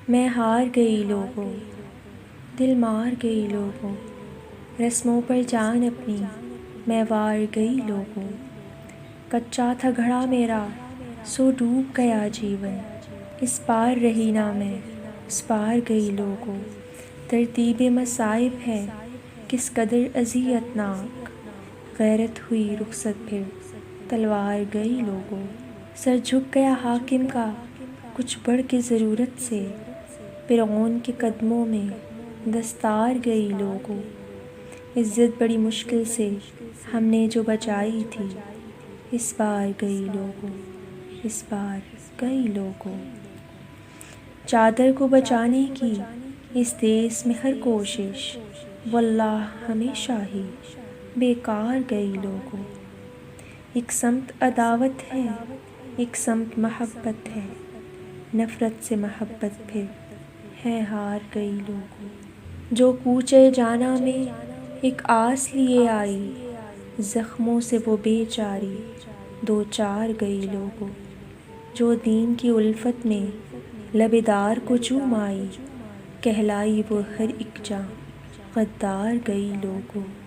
میں ہار گئی لوگوں، دل مار گئی لوگوں، رسموں پر جان اپنی میں وار گئی لوگوں۔ کچا تھا گھڑا میرا سو ڈوب گیا جیون، اس پار رہی نہ میں اس پار گئی لوگوں۔ ترتیب مصائب ہے کس قدر اذیت ناک، غیرت ہوئی رخصت پھر تلوار گئی لوگوں۔ سر جھک گیا حاکم کا کچھ بڑھ کے ضرورت سے، فرعون کے قدموں میں دستار گئی لوگوں۔ عزت بڑی مشکل سے ہم نے جو بچائی تھی، اس بار گئی لوگوں، اس بار گئی لوگوں۔ چادر کو بچانے کی اس دیس میں ہر کوشش، واللہ ہمیشہ ہی بیکار گئی لوگوں۔ ایک سمت عداوت ہے ایک سمت محبت ہے، نفرت سے محبت پھر ہے ہار گئی لوگوں۔ جو کوچے جانا میں ایک آس لیے آئی، زخموں سے وہ بے چاری دو چار گئی لوگوں۔ جو دین کی الفت میں لب دار کو چوم آئی، کہلائی وہ ہر ایک جاں غدار گئی لوگوں۔